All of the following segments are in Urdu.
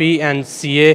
PNCA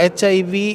HIV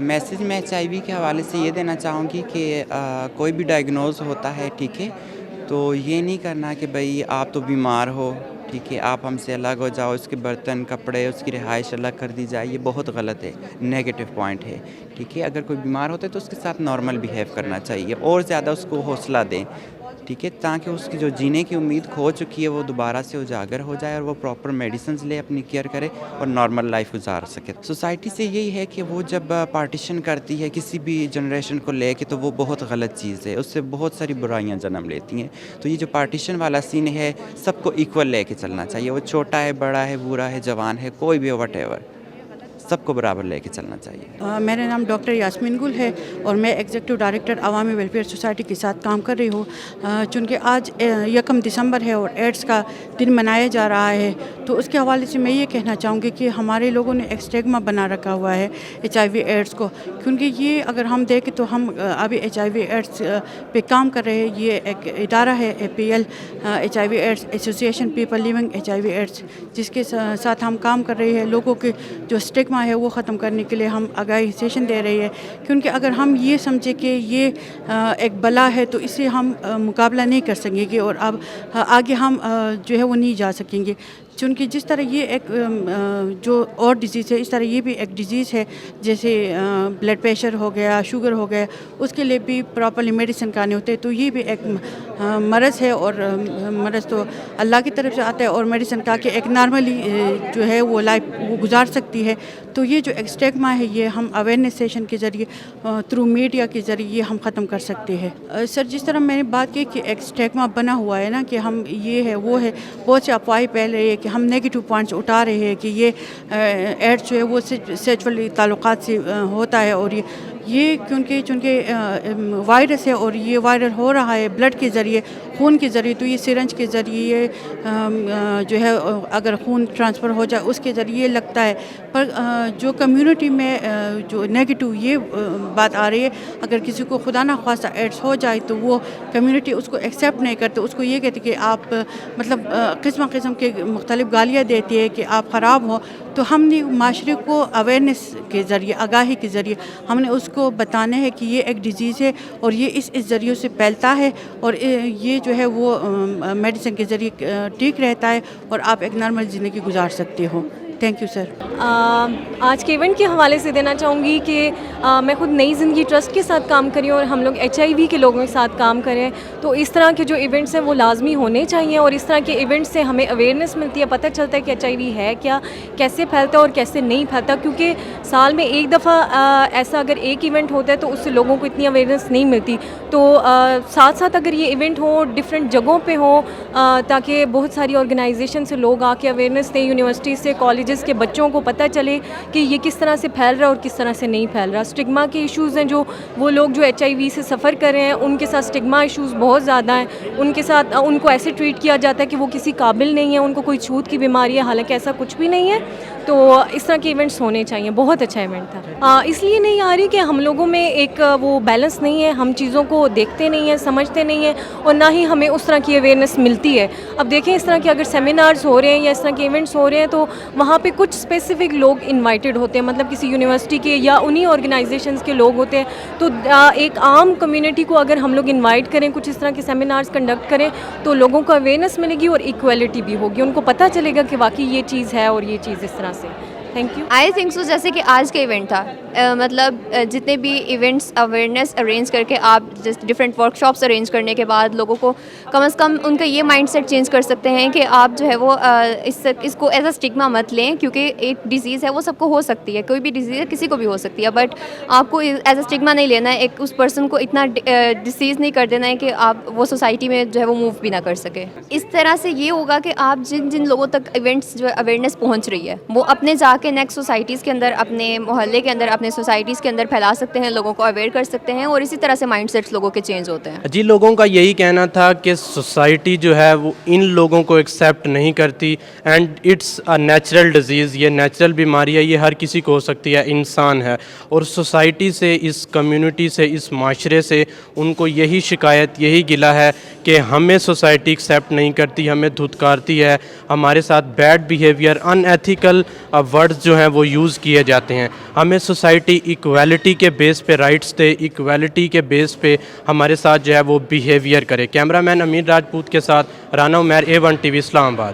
میسیج میں HIV کے حوالے سے یہ دینا چاہوں گی کہ کوئی بھی ڈائگنوز ہوتا ہے، ٹھیک ہے، تو یہ نہیں کرنا کہ بھئی آپ تو بیمار ہو، ٹھیک ہے، آپ ہم سے الگ ہو جاؤ، اس کے برتن کپڑے اس کی رہائش الگ کر دی جائے، یہ بہت غلط ہے، نیگیٹو پوائنٹ ہے، ٹھیک ہے۔ اگر کوئی بیمار ہوتا ہے تو اس کے ساتھ نارمل بیہیو کرنا چاہیے اور زیادہ اس کو حوصلہ دیں، ٹھیک ہے، تاکہ اس کی جو جینے کی امید کھو چکی ہے وہ دوبارہ سے اجاگر ہو جائے اور وہ پراپر میڈیسنز لے، اپنی کیئر کرے اور نارمل لائف گزار سکے۔ سوسائٹی سے یہی ہے کہ وہ جب پارٹیشن کرتی ہے کسی بھی جنریشن کو لے کے تو وہ بہت غلط چیز ہے، اس سے بہت ساری برائیاں جنم لیتی ہیں۔ تو یہ جو پارٹیشن والا سین ہے سب کو ایکول لے کے چلنا چاہیے، وہ چھوٹا ہے، بڑا ہے، بوڑھا ہے، جوان ہے، کوئی بھی وٹ ایور، سب کو برابر لے کے چلنا چاہیے۔ میرا نام ڈاکٹر یاسمین گل ہے اور میں ایگزیکٹو ڈائریکٹر عوامی ویلفیئر سوسائٹی کے ساتھ کام کر رہی ہوں۔ چونکہ آج 1 دسمبر ہے اور ایڈس کا دن منایا جا رہا ہے، تو اس کے حوالے سے میں یہ کہنا چاہوں گی کہ ہمارے لوگوں نے ایک اسٹیگما بنا رکھا ہوا ہے HIV ایڈس کو، کیونکہ یہ اگر ہم دیکھیں تو ہم ابھی HIV ایڈس پہ کام کر رہے ہیں۔ یہ ایک ادارہ ہے APL HIV AIDS association people living HIV AIDS, جس کے ساتھ ہم کام کر رہے ہیں۔ لوگوں کے جو اسٹیگما ہے وہ ختم کرنے کے لیے ہم آگاہی سیشن دے رہے ہیں، کیونکہ اگر ہم یہ سمجھے کہ یہ ایک بلا ہے تو اس سے ہم مقابلہ نہیں کر سکیں گے اور اب آگے ہم جو ہے وہ نہیں جا سکیں گے۔ چونکہ جس طرح یہ ایک جو اور ڈیزیز ہے، اس طرح یہ بھی ایک ڈیزیز ہے، جیسے بلڈ پریشر ہو گیا، شوگر ہو گیا، اس کے لیے بھی پراپرلی میڈیسن کھانے ہوتے ہیں۔ تو یہ بھی ایک مرض ہے اور مرض تو اللہ کی طرف سے آتا ہے، اور میڈیسن کھا کے ایک نارملی جو ہے وہ لائف وہ گزار سکتی ہے۔ تو یہ جو ایک اسٹیگما ہے یہ ہم اویئرنیس سیشن کے ذریعے تھرو میڈیا کے ذریعے یہ ہم ختم کر سکتے ہیں۔ سر، جس طرح میں نے بات کی کہ ایک اسٹیگما بنا ہوا ہے نا، کہ ہم یہ ہے وہ ہے، بہت سے افواہیں پھیل رہی ہے کہ ہم نیگیٹو پوائنٹس اٹھا رہے ہیں کہ یہ ایڈس جو ہے وہ سیکچولی تعلقات سے ہوتا ہے، اور یہ چونکہ وائرس ہے اور یہ وائرل ہو رہا ہے بلڈ کے ذریعے، خون کے ذریعے، تو یہ سرنج کے ذریعے جو ہے اگر خون ٹرانسفر ہو جائے اس کے ذریعے لگتا ہے۔ پر جو کمیونٹی میں جو نیگیٹو یہ بات آ رہی ہے، اگر کسی کو خدا نخواستہ ایڈس ہو جائے تو وہ کمیونٹی اس کو ایکسیپٹ نہیں کرتے، اس کو یہ کہتے کہ آپ مطلب قسم کے مختلف گالیاں دیتی ہے کہ آپ خراب ہو۔ تو ہم نے معاشرے کو اویئرنیس کے ذریعے، آگاہی کے ذریعے ہم نے اس کو بتانا ہے کہ یہ ایک ڈیزیز ہے اور یہ اس ذریعے سے پھیلتا ہے، اور یہ جو ہے وہ میڈیسن کے ذریعے ٹھیک رہتا ہے اور آپ ایک نارمل زندگی گزار سکتے ہو۔ Thank you sir. آج کے ایونٹ کے حوالے سے دینا چاہوں گی کہ میں خود نئی زندگی ٹرسٹ کے ساتھ کام کری ہوں اور ہم لوگ HIV کے لوگوں کے ساتھ کام کریں، تو اس طرح کے جو ایونٹس ہیں وہ لازمی ہونے چاہیے، اور اس طرح کے ایونٹس سے ہمیں اویئرنیس ملتی ہے، پتہ چلتا ہے کہ HIV ہے کیا، کیسے پھیلتا ہے اور کیسے نہیں پھیلتا، کیونکہ سال میں ایک دفعہ ایسا اگر ایک ایونٹ ہوتا ہے تو اس سے لوگوں کو اتنی اویئرنیس نہیں ملتی۔ تو ساتھ ساتھ اگر یہ ایونٹ ہو ڈفرینٹ جگہوں پہ ہو، تاکہ بہت ساری آرگنائزیشن سے لوگ آ کے اویئرنیس دیں، یونیورسٹی سے، کالجز کے بچوں کو پتہ چلے کہ یہ کس طرح سے پھیل رہا ہے اور کس طرح سے نہیں پھیل رہا۔ اسٹگما کے ایشوز ہیں، جو وہ لوگ جو HIV سے سفر کر رہے ہیں ان کے ساتھ اسٹگما ایشوز بہت زیادہ ہیں، ان کے ساتھ ان کو ایسے ٹریٹ کیا جاتا ہے کہ وہ کسی قابل نہیں ہے، ان کو کوئی چھوت کی بیماری ہے، حالانکہ ایسا کچھ بھی نہیں ہے۔ تو اس طرح کے ایونٹس ہونے چاہیے۔ بہت اچھا ایونٹ تھا۔ اس لیے نہیں آ رہی کہ ہم لوگوں میں ایک وہ بیلنس نہیں ہے، ہم چیزوں کو دیکھتے نہیں ہیں، سمجھتے نہیں ہیں، اور نہ ہی ہمیں اس طرح کی اویئرنیس ملتی ہے۔ اب دیکھیں اس طرح کے اگر سیمینارز ہو رہے ہیں یا اس طرح کے ایونٹس ہو رہے ہیں تو وہاں پہ کچھ اسپیسیفک لوگ انوائٹڈ ہوتے ہیں، مطلب کسی یونیورسٹی کے یا انہی آرگنائزیشنز کے لوگ ہوتے ہیں۔ تو ایک عام کمیونٹی کو اگر ہم لوگ انوائٹ کریں، کچھ اس طرح کے سیمینارز کنڈکٹ کریں، تو لوگوں کو اویئرنیس ملے گی اور ایکویلٹی بھی ہوگی، ان کو پتہ چلے گا کہ واقعی یہ چیز ہے اور یہ چیز اس طرح سے۔ Thank you. I think so, جیسے کہ آج کا ایونٹ تھا، مطلب جتنے بھی ایونٹس اویئرنیس ارینج کر کے آپ ڈفرینٹ ورک شاپس ارینج کرنے کے بعد لوگوں کو کم از کم ان کا یہ مائنڈ سیٹ چینج کر سکتے ہیں کہ آپ جو ہے وہ اس کو ایز اے اسٹگما مت لیں، کیونکہ ایک ڈیزیز ہے وہ سب کو ہو سکتی ہے، کوئی بھی ڈیزیز ہے کسی کو بھی ہو سکتی ہے، بٹ آپ کو ایز اے اسٹگما نہیں لینا ہے، ایک اس پرسن کو اتنا ڈیزیز نہیں کر دینا ہے کہ آپ وہ سوسائٹی میں جو ہے وہ موو بھی نہ کر سکے۔ اس طرح سے یہ ہوگا کہ آپ جن لوگوں تک ایونٹس جو اویئرنیس پہنچ رہی ہے وہ اپنے جا کے نیکسٹ سوسائٹیز کے اندر، اپنے محلے کے اندر، اپنے سوسائٹیز کے اندر پھیلا سکتے ہیں، لوگوں کو اویئر کر سکتے ہیں، اور اسی طرح سے مائنڈ سیٹس لوگوں کے چینج ہوتے ہیں۔ جی، لوگوں کا یہی کہنا تھا کہ سوسائٹی جو ہے وہ ان لوگوں کو ایکسیپٹ نہیں کرتی، and it's a natural disease, یہ نیچرل بیماری ہے، یہ ہر کسی کو ہو سکتی ہے، انسان ہے، اور سوسائٹی سے، اس کمیونٹی سے، اس معاشرے سے ان کو یہی شکایت، یہی گلہ ہے کہ ہمیں سوسائٹی ایکسیپٹ نہیں کرتی، ہمیں دھتکارتی ہے، ہمارے ساتھ بیڈ بیہیویئر، ان ایتھیکل ورڈز لفظ جو ہیں وہ یوز کیے جاتے ہیں. ہمیں سوسائٹی ایکویلٹی کے بیس پہ رائٹس دے, ایکویلٹی کے بیس پہ ہمارے ساتھ جو ہے وہ بیہیویئر کرے. کیمرہ مین امین راجپوت کے ساتھ رانا عمیر, A1 TV اسلام آباد.